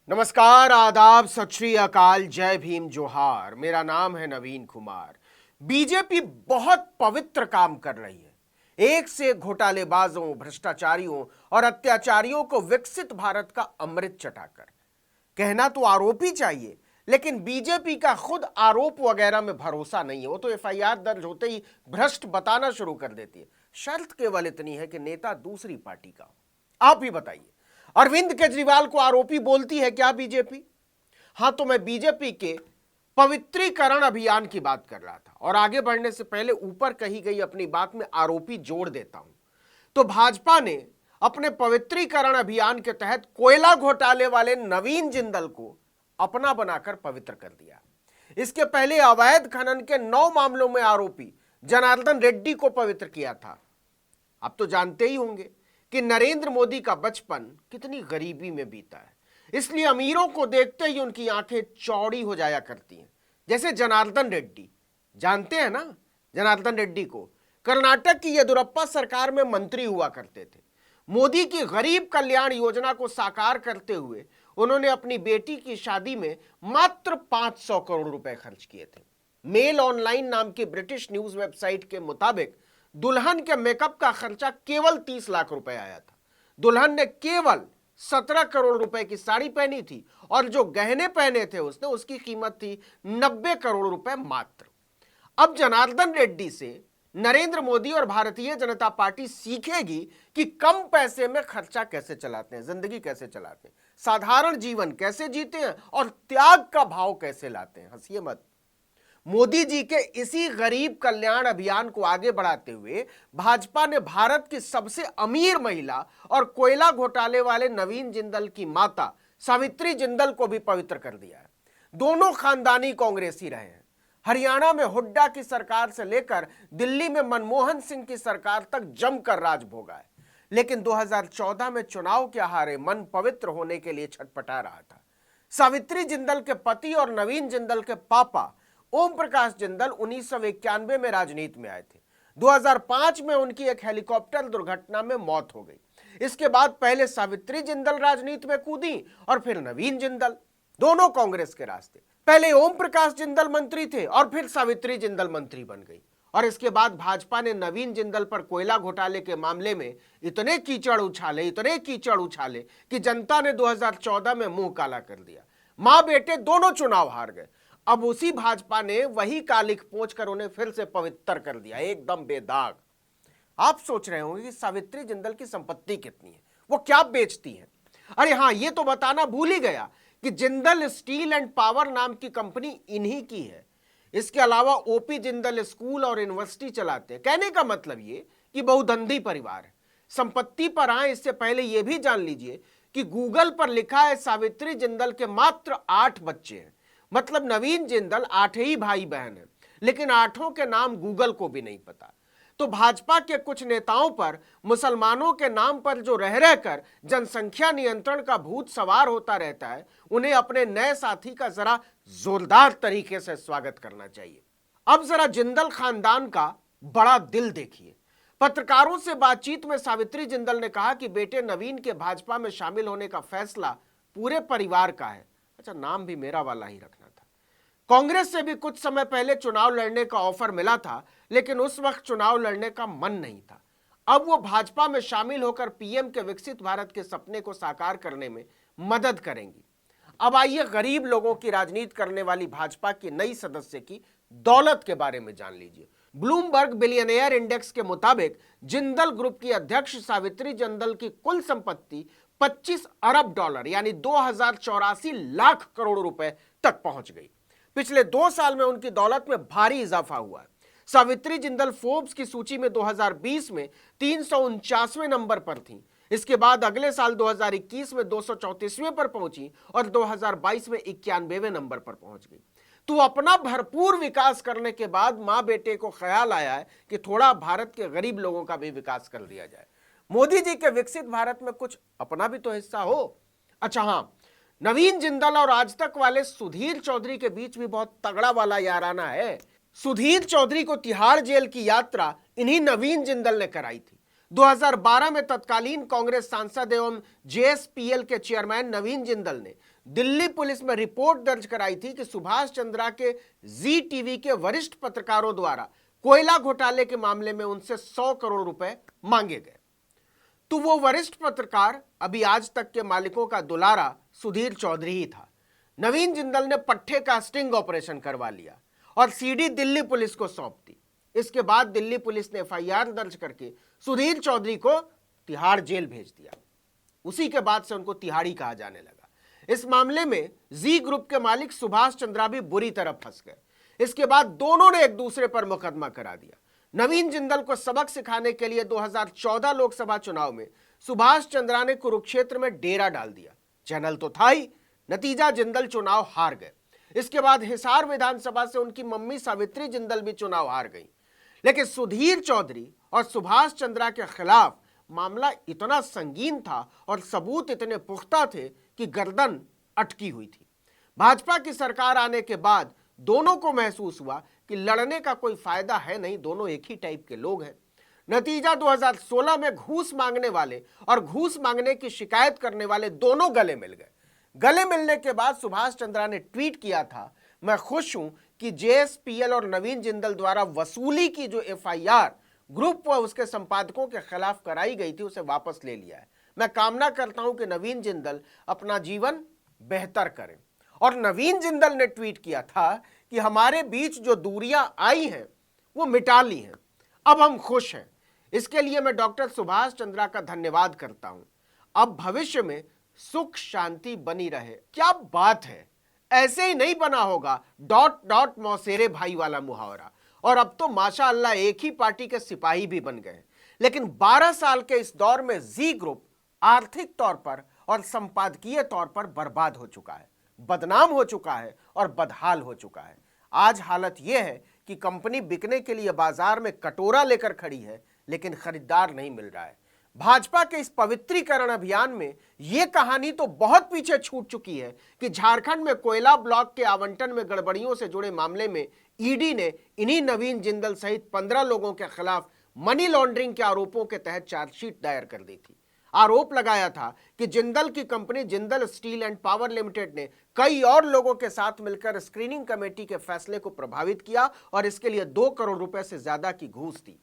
नमस्कार, आदाब, सत श्री अकाल, जय भीम, जोहार। मेरा नाम है नवीन कुमार। बीजेपी बहुत पवित्र काम कर रही है। एक से एक घोटालेबाजों, भ्रष्टाचारियों और अत्याचारियों को विकसित भारत का अमृत चटाकर। कहना तो आरोपी चाहिए, लेकिन बीजेपी का खुद आरोप वगैरह में भरोसा नहीं है। वो तो एफआईआर दर्ज होते ही भ्रष्ट बताना शुरू कर देती है। शर्त केवल इतनी है कि नेता दूसरी पार्टी का हो। आप ही बताइए, अरविंद केजरीवाल को आरोपी बोलती है क्या बीजेपी? हां, तो मैं बीजेपी के पवित्रीकरण अभियान की बात कर रहा था और आगे बढ़ने से पहले ऊपर कही गई अपनी बात में आरोपी जोड़ देता हूं। तो भाजपा ने अपने पवित्रीकरण अभियान के तहत कोयला घोटाले वाले नवीन जिंदल को अपना बनाकर पवित्र कर दिया। इसके पहले अवैध खनन के 9 मामलों में आरोपी जनार्दन रेड्डी को पवित्र किया था। आप तो जानते ही होंगे कि नरेंद्र मोदी का बचपन कितनी गरीबी में बीता है, इसलिए अमीरों को देखते ही उनकी आंखें चौड़ी हो जाया करती हैं। जैसे जनार्दन रेड्डी, जानते हैं ना जनार्दन रेड्डी को? कर्नाटक की येदियुरप्पा सरकार में मंत्री हुआ करते थे। मोदी की गरीब कल्याण योजना को साकार करते हुए उन्होंने अपनी बेटी की शादी में मात्र 500 करोड़ रुपए खर्च किए थे। मेल ऑनलाइन नाम की ब्रिटिश न्यूज वेबसाइट के मुताबिक दुल्हन के मेकअप का खर्चा केवल 30 लाख रुपए आया था। दुल्हन ने केवल 17 करोड़ रुपए की साड़ी पहनी थी और जो गहने पहने थे उसने, उसकी कीमत थी 90 करोड़ रुपए मात्र। अब जनार्दन रेड्डी से नरेंद्र मोदी और भारतीय जनता पार्टी सीखेगी कि कम पैसे में खर्चा कैसे चलाते हैं, जिंदगी कैसे चलाते हैं, साधारण जीवन कैसे जीते हैं और त्याग का भाव कैसे लाते हैं। हंसिए मत। मोदी जी के इसी गरीब कल्याण अभियान को आगे बढ़ाते हुए भाजपा ने भारत की सबसे अमीर महिला और कोयला घोटाले वाले नवीन जिंदल की माता सावित्री जिंदल को भी पवित्र कर दिया है। दोनों खानदानी कांग्रेसी रहे हैं। हरियाणा में हुड्डा की सरकार से लेकर दिल्ली में मनमोहन सिंह की सरकार तक जमकर राज भोगा है, लेकिन 2014 में चुनाव के हारे मन पवित्र होने के लिए छटपटा रहा था। सावित्री जिंदल के पति और नवीन जिंदल के पापा ओम प्रकाश जिंदल 1991 में राजनीति में आए थे। 2005 में उनकी एक हेलीकॉप्टर दुर्घटना में मौत हो गई। इसके बाद पहले सावित्री जिंदल राजनीति में कूदी और फिर नवीन जिंदल, दोनों कांग्रेस के रास्ते। पहले ओम प्रकाश जिंदल मंत्री थे और फिर सावित्री जिंदल मंत्री बन गई। और इसके बाद भाजपा ने नवीन जिंदल पर कोयला घोटाले के मामले में इतने कीचड़ उछाले कि जनता ने 2014 में मुंह काला कर दिया। मां बेटे दोनों चुनाव हार गए। अब उसी भाजपा ने वही कालिख पोंछकर उन्हें फिर से पवित्र कर दिया, एकदम बेदाग। आप सोच रहे होंगे कि सावित्री जिंदल की संपत्ति कितनी है, वो क्या बेचती है। अरे हां, ये तो बताना भूल ही गया कि जिंदल स्टील एंड पावर नाम की कंपनी इन्हीं की है। इसके अलावा ओपी जिंदल स्कूल और यूनिवर्सिटी चलाते हैं। कहने का मतलब ये कि बहुधंधी परिवार है। संपत्ति पर आए इससे पहले यह भी जान लीजिए कि गूगल पर लिखा है सावित्री जिंदल के मात्र 8 बच्चे हैं। मतलब नवीन जिंदल 8 ही भाई बहन हैं, लेकिन 8 के नाम गूगल को भी नहीं पता। तो भाजपा के कुछ नेताओं पर मुसलमानों के नाम पर जो रह रहकर जनसंख्या नियंत्रण का भूत सवार होता रहता है, उन्हें अपने नए साथी का जरा जोरदार तरीके से स्वागत करना चाहिए। अब जरा जिंदल खानदान का बड़ा दिल देखिए। पत्रकारों से बातचीत में सावित्री जिंदल ने कहा कि बेटे नवीन के भाजपा में शामिल होने का फैसला पूरे परिवार का है। अच्छा, नाम भी मेरा वाला ही रखना था। कांग्रेस से भी कुछ समय पहले चुनाव लड़ने का ऑफर मिला था, लेकिन उस वक्त चुनाव लड़ने का मन नहीं था। अब वो भाजपा में शामिल होकर पीएम के विकसित भारत के सपने को साकार करने में मदद करेंगी। अब आइए गरीब लोगों की राजनीति करने वाली भाजपा की नई सदस्य की दौलत के बारे में जान लीजिए। ब्लूमबर्ग बिलियनियर इंडेक्स के मुताबिक जिंदल ग्रुप की अध्यक्ष सावित्री जिंदल की कुल संपत्ति 25 अरब डॉलर यानी 2084 लाख करोड़ रुपए तक पहुंच गई। पिछले 2 साल में उनकी दौलत में भारी इजाफा हुआ है। सावित्री जिंदल फोर्ब्स की सूची में 2020 में 349वें नंबर पर थी। इसके बाद अगले साल 2021 में 234वें पर पहुंची और 2022 में 91वें नंबर पर पहुंच गई। तो अपना भरपूर विकास करने के बाद मां बेटे को ख्याल आया है कि थोड़ा भारत के गरीब लोगों का भी विकास कर दिया जाए। मोदी जी के विकसित भारत में कुछ अपना भी तो हिस्सा हो। अच्छा हां, नवीन जिंदल और आज तक वाले सुधीर चौधरी के बीच भी बहुत तगड़ा वाला याराना है। सुधीर चौधरी को तिहाड़ जेल की यात्रा इन्हीं नवीन जिंदल ने कराई थी। 2012 में तत्कालीन कांग्रेस सांसद एवं जेएसपीएल के चेयरमैन नवीन जिंदल ने दिल्ली पुलिस में रिपोर्ट दर्ज कराई थी कि सुभाष चंद्रा के जी टीवी के वरिष्ठ पत्रकारों द्वारा कोयला घोटाले के मामले में उनसे 100 करोड़ रुपए मांगे गए। तो वो वरिष्ठ पत्रकार अभी आज तक के मालिकों का दुलारा सुधीर चौधरी ही था। नवीन जिंदल ने पट्टे का स्टिंग ऑपरेशन करवा लिया और सीडी दिल्ली पुलिस को सौंप दी। इसके बाद दिल्ली पुलिस ने एफआईआर दर्ज करके सुधीर चौधरी को तिहाड़ जेल भेज दिया। उसी के बाद से उनको तिहाड़ी कहा जाने लगा। इस मामले में जी ग्रुप के मालिक सुभाष चंद्रा भी बुरी तरह फंस गए। इसके बाद दोनों ने एक दूसरे पर मुकदमा करा दिया। नवीन जिंदल को सबक सिखाने के लिए 2014 लोकसभा चुनाव में सुभाष चंद्रा ने कुरुक्षेत्र में डेरा डाल दिया। चैनल तो था ही, नतीजा जिंदल चुनाव हार गए। इसके बाद हिसार विधानसभा से उनकी मम्मी सावित्री जिंदल भी चुनाव हार गई। लेकिन सुधीर चौधरी और सुभाष चंद्रा के खिलाफ मामला इतना संगीन था और सबूत इतने पुख्ता थे कि गर्दन अटकी हुई थी। भाजपा की सरकार आने के बाद दोनों को महसूस हुआ कि लड़ने का कोई फायदा है नहीं, दोनों एक ही टाइप के लोग हैं। नतीजा 2016 में घूस मांगने वाले और घूस मांगने की शिकायत करने वाले दोनों गले मिल गए। गले मिलने के बाद सुभाष चंद्रा ने ट्वीट किया था, मैं खुश हूं कि जेएसपीएल और नवीन जिंदल द्वारा वसूली की जो एफआईआर ग्रुप व उसके संपादकों के खिलाफ कराई गई थी उसे वापस ले लिया है। मैं कामना करता हूं कि नवीन जिंदल अपना जीवन बेहतर करें। और नवीन जिंदल ने ट्वीट किया था कि हमारे बीच जो दूरियां आई हैं वो मिटा ली हैं, अब हम खुश हैं। इसके लिए मैं डॉक्टर सुभाष चंद्रा का धन्यवाद करता हूं। अब भविष्य में सुख शांति बनी रहे। क्या बात है, ऐसे ही नहीं बना होगा डॉट डॉट मौसेरे भाई वाला मुहावरा। और अब तो माशाअल्लाह एक ही पार्टी के सिपाही भी बन गए। लेकिन 12 साल के इस दौर में जी ग्रुप आर्थिक तौर पर और संपादकीय तौर पर बर्बाद हो चुका है, बदनाम हो चुका है और बदहाल हो चुका है। आज हालत यह है कि कंपनी बिकने के लिए बाजार में कटोरा लेकर खड़ी है, लेकिन खरीदार नहीं मिल रहा है। भाजपा के इस पवित्रीकरण अभियान में यह कहानी तो बहुत पीछे छूट चुकी है कि झारखंड में कोयला ब्लॉक के आवंटन में गड़बड़ियों से जुड़े मामले में ईडी ने इन्हीं नवीन जिंदल सहित 15 लोगों के खिलाफ मनी लॉन्ड्रिंग के आरोपों के तहत चार्जशीट दायर कर दी थी। आरोप लगाया था कि जिंदल की company Jindal steel and power limited ने कई और लोगों के साथ मिलकर स्क्रीनिंग कमेटी के फैसले को प्रभावित किया और इसके लिए 2 करोड़ रुपए से ज्यादा की घूस दी।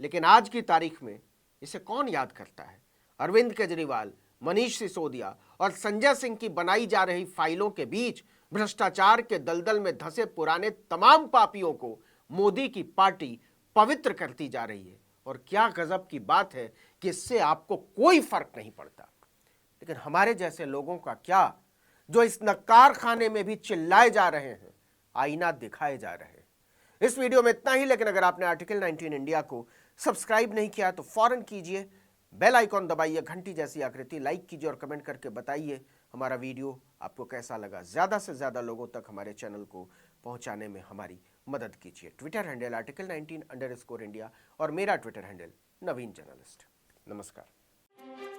लेकिन आज की तारीख में इसे कौन याद करता है? अरविंद केजरीवाल, मनीष सिसोदिया और संजय सिंह की बनाई जा रही फाइलों के बीच भ्रष्टाचार के दलदल में धंसे पुराने तमाम पापियों को मोदी की पार्टी पवित्र करती जा रही है। और क्या गजब की बात है कि इससे आपको कोई फर्क नहीं पड़ता। लेकिन हमारे जैसे लोगों का क्या, जो इस नक्कार खाने में भी चिल्लाए जा रहे हैं, आईना दिखाए जा रहे हैं। इस वीडियो में इतना ही। लेकिन अगर आपने आर्टिकल 19 इंडिया को सब्सक्राइब नहीं किया तो फौरन कीजिए, बेल आइकॉन दबाइए, घंटी जैसी आकृति लाइक कीजिए और कमेंट करके बताइए हमारा वीडियो आपको कैसा लगा। ज़्यादा से ज़्यादा लोगों तक हमारे चैनल को पहुंचाने में हमारी मदद कीजिए। ट्विटर हैंडल आर्टिकल 19_इंडिया और मेरा ट्विटर हैंडल नवीन जर्नलिस्ट। नमस्कार।